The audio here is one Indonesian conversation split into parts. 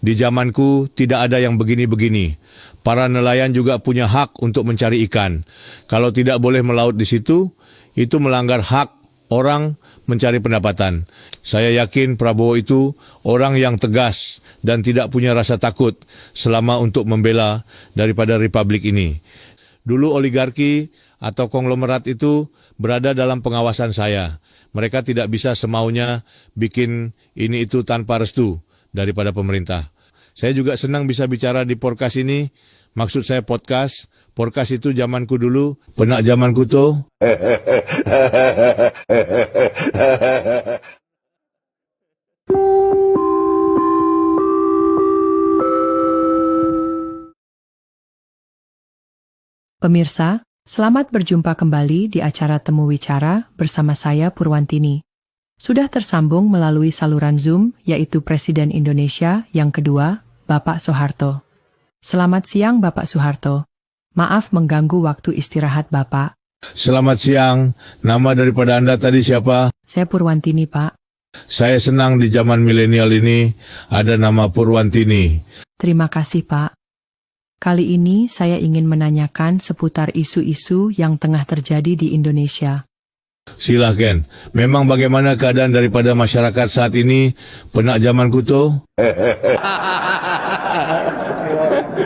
Di zamanku tidak ada yang begini-begini. Para nelayan juga punya hak untuk mencari ikan. Kalau tidak boleh melaut di situ, itu melanggar hak orang mencari pendapatan. Saya yakin Prabowo itu orang yang tegas dan tidak punya rasa takut selama untuk membela daripada republik ini. Dulu oligarki atau konglomerat itu berada dalam pengawasan saya. Mereka tidak bisa semaunya bikin ini itu tanpa restu daripada pemerintah. Saya juga senang bisa bicara di podcast ini. Maksud saya podcast. Podcast itu zamanku dulu. Penak zamanku tuh. Pemirsa, selamat berjumpa kembali di acara Temu Wicara bersama saya Purwantini. Sudah tersambung melalui saluran Zoom, yaitu Presiden Indonesia yang kedua, Bapak Soeharto. Selamat siang Bapak Soeharto. Maaf mengganggu waktu istirahat Bapak. Selamat siang. Nama daripada Anda tadi siapa? Saya Purwantini, Pak. Saya senang di zaman milenial ini ada nama Purwantini. Terima kasih, Pak. Kali ini saya ingin menanyakan seputar isu-isu yang tengah terjadi di Indonesia. Silahkan. Memang bagaimana keadaan daripada masyarakat saat ini? Penak zamanku tuh.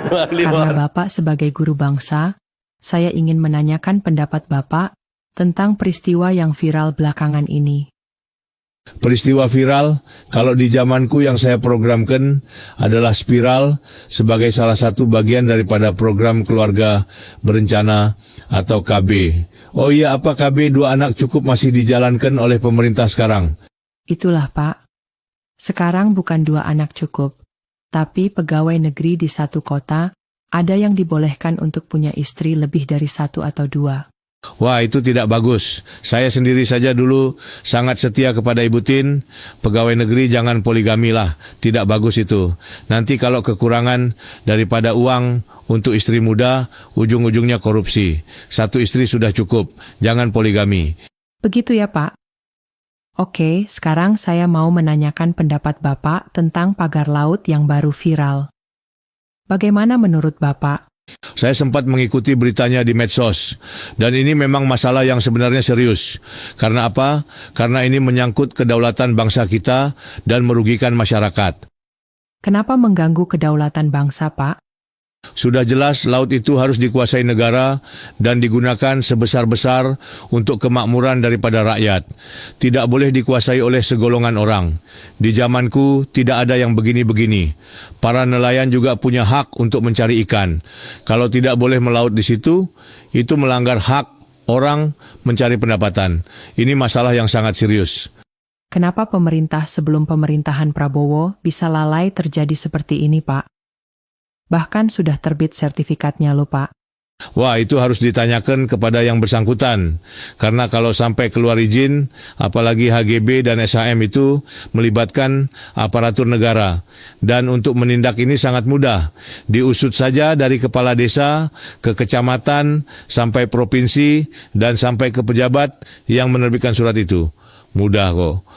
Karena Bapak sebagai guru bangsa, saya ingin menanyakan pendapat Bapak tentang peristiwa yang viral belakangan ini. Peristiwa viral, kalau di zamanku yang saya programkan adalah spiral sebagai salah satu bagian daripada program keluarga berencana atau KB. Oh iya, apa KB 2 anak cukup masih dijalankan oleh pemerintah sekarang? Itulah Pak. Sekarang bukan 2 anak cukup, tapi pegawai negeri di satu kota ada yang dibolehkan untuk punya istri lebih dari 1 atau 2. Wah, itu tidak bagus. Saya sendiri saja dulu sangat setia kepada Ibu Tin. Pegawai negeri jangan poligami lah. Tidak bagus itu. Nanti kalau kekurangan daripada uang untuk istri muda, ujung-ujungnya korupsi. 1 istri sudah cukup. Jangan poligami. Begitu ya Pak? Oke, sekarang saya mau menanyakan pendapat Bapak tentang pagar laut yang baru viral. Bagaimana menurut Bapak? Saya sempat mengikuti beritanya di medsos. Dan ini memang masalah yang sebenarnya serius. Karena apa? Karena ini menyangkut kedaulatan bangsa kita dan merugikan masyarakat. Kenapa mengganggu kedaulatan bangsa, Pak? Sudah jelas laut itu harus dikuasai negara dan digunakan sebesar-besar untuk kemakmuran daripada rakyat. Tidak boleh dikuasai oleh segolongan orang. Di zamanku tidak ada yang begini-begini. Para nelayan juga punya hak untuk mencari ikan. Kalau tidak boleh melaut di situ, itu melanggar hak orang mencari pendapatan. Ini masalah yang sangat serius. Kenapa pemerintah sebelum pemerintahan Prabowo bisa lalai terjadi seperti ini, Pak? Bahkan sudah terbit sertifikatnya loh, Pak. Wah, itu harus ditanyakan kepada yang bersangkutan. Karena kalau sampai keluar izin, apalagi HGB dan SHM itu melibatkan aparatur negara. Dan untuk menindak ini sangat mudah. Diusut saja dari kepala desa, ke kecamatan, sampai provinsi, dan sampai ke pejabat yang menerbitkan surat itu. Mudah kok.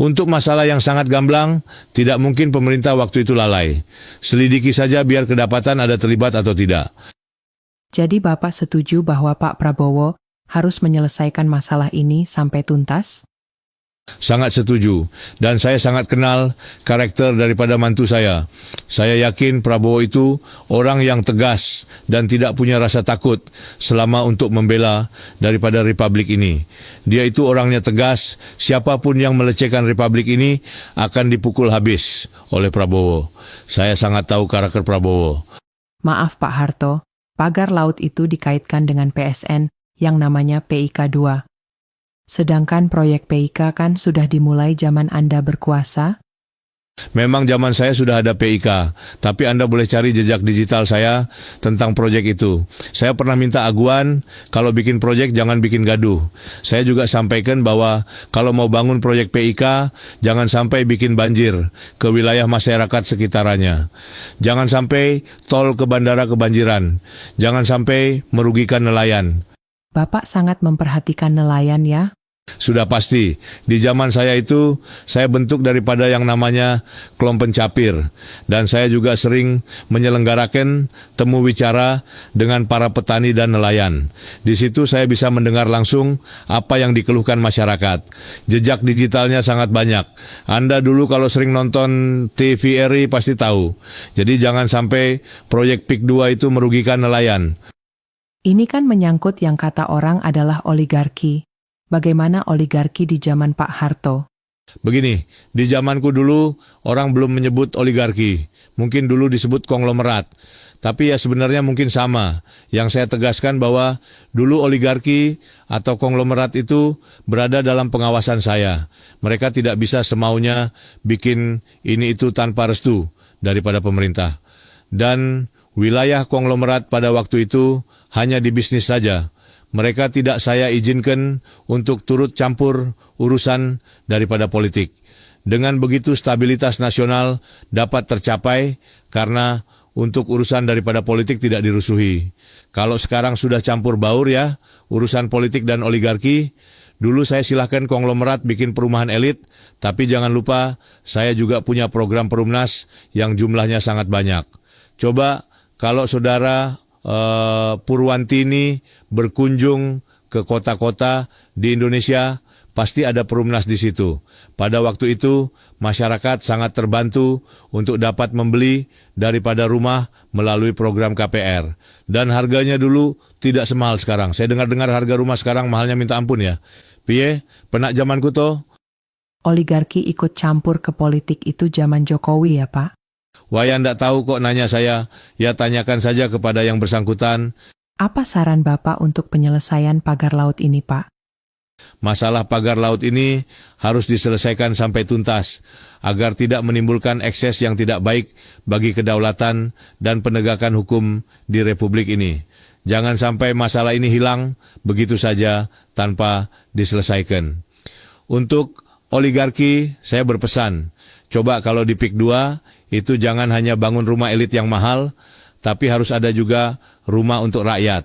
Untuk masalah yang sangat gamblang, tidak mungkin pemerintah waktu itu lalai. Selidiki saja biar kedapatan ada terlibat atau tidak. Jadi Bapak setuju bahwa Pak Prabowo harus menyelesaikan masalah ini sampai tuntas? Sangat setuju. Dan saya sangat kenal karakter daripada mantu saya. Saya yakin Prabowo itu orang yang tegas dan tidak punya rasa takut selama untuk membela daripada republik ini. Dia itu orangnya tegas, siapapun yang melecehkan republik ini akan dipukul habis oleh Prabowo. Saya sangat tahu karakter Prabowo. Maaf Pak Harto, pagar laut itu dikaitkan dengan PSN yang namanya PIK 2. Sedangkan proyek PIK kan sudah dimulai zaman Anda berkuasa? Memang zaman saya sudah ada PIK, tapi Anda boleh cari jejak digital saya tentang proyek itu. Saya pernah minta aguan, kalau bikin proyek jangan bikin gaduh. Saya juga sampaikan bahwa kalau mau bangun proyek PIK, jangan sampai bikin banjir ke wilayah masyarakat sekitarannya. Jangan sampai tol ke bandara kebanjiran. Jangan sampai merugikan nelayan. Bapak sangat memperhatikan nelayan ya? Sudah pasti, di zaman saya itu, saya bentuk daripada yang namanya kelompok pencapir. Dan saya juga sering menyelenggarakan temu wicara dengan para petani dan nelayan. Di situ saya bisa mendengar langsung apa yang dikeluhkan masyarakat. Jejak digitalnya sangat banyak. Anda dulu kalau sering nonton TVRI pasti tahu. Jadi jangan sampai proyek PIK 2 itu merugikan nelayan. Ini kan menyangkut yang kata orang adalah oligarki. Bagaimana oligarki di zaman Pak Harto? Begini, di zamanku dulu orang belum menyebut oligarki. Mungkin dulu disebut konglomerat. Tapi ya sebenarnya mungkin sama. Yang saya tegaskan bahwa dulu oligarki atau konglomerat itu berada dalam pengawasan saya. Mereka tidak bisa semaunya bikin ini itu tanpa restu daripada pemerintah. Dan wilayah konglomerat pada waktu itu hanya di bisnis saja. Mereka tidak saya izinkan untuk turut campur urusan daripada politik. Dengan begitu stabilitas nasional dapat tercapai karena untuk urusan daripada politik tidak dirusuhi. Kalau sekarang sudah campur baur ya, urusan politik dan oligarki, dulu saya silahkan konglomerat bikin perumahan elit, tapi jangan lupa saya juga punya program Perumnas yang jumlahnya sangat banyak. Coba kalau saudara Purwantini berkunjung ke kota-kota di Indonesia, pasti ada Perumnas di situ. Pada waktu itu, masyarakat sangat terbantu untuk dapat membeli daripada rumah melalui program KPR. Dan harganya dulu tidak semahal sekarang. Saya dengar-dengar harga rumah sekarang mahalnya minta ampun ya. Piye, penak zamanku toh? Oligarki ikut campur ke politik itu zaman Jokowi ya, Pak? Waya ndak tahu kok nanya saya, ya tanyakan saja kepada yang bersangkutan. Apa saran Bapak untuk penyelesaian pagar laut ini, Pak? Masalah pagar laut ini harus diselesaikan sampai tuntas, agar tidak menimbulkan ekses yang tidak baik bagi kedaulatan dan penegakan hukum di Republik ini. Jangan sampai masalah ini hilang begitu saja tanpa diselesaikan. Untuk oligarki, saya berpesan, coba kalau di PIK 2, itu jangan hanya bangun rumah elit yang mahal, tapi harus ada juga rumah untuk rakyat.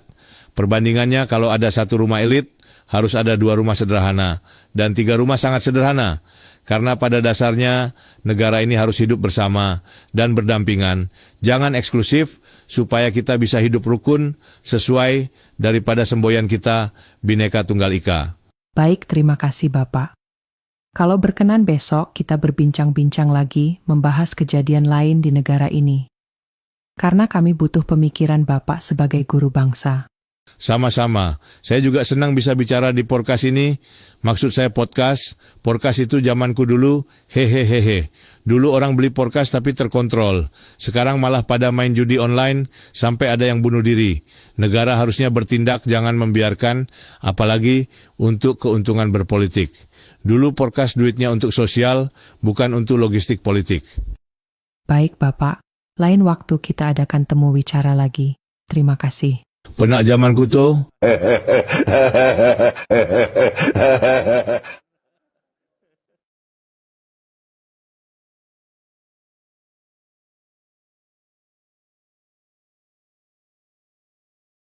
Perbandingannya kalau ada satu rumah elit, harus ada 2 rumah sederhana, dan 3 rumah sangat sederhana. Karena pada dasarnya negara ini harus hidup bersama dan berdampingan. Jangan eksklusif supaya kita bisa hidup rukun sesuai daripada semboyan kita Bhinneka Tunggal Ika. Baik, terima kasih Bapak. Kalau berkenan besok kita berbincang-bincang lagi membahas kejadian lain di negara ini. Karena kami butuh pemikiran Bapak sebagai guru bangsa. Sama-sama. Saya juga senang bisa bicara di podcast ini. Maksud saya podcast. Podcast itu zamanku dulu, hehehehe. Dulu orang beli podcast tapi terkontrol. Sekarang malah pada main judi online sampai ada yang bunuh diri. Negara harusnya bertindak, jangan membiarkan, apalagi untuk keuntungan berpolitik. Dulu podcast duitnya untuk sosial, bukan untuk logistik politik. Baik Bapak, lain waktu kita adakan temu wicara lagi. Terima kasih. Penak zamanku tuh.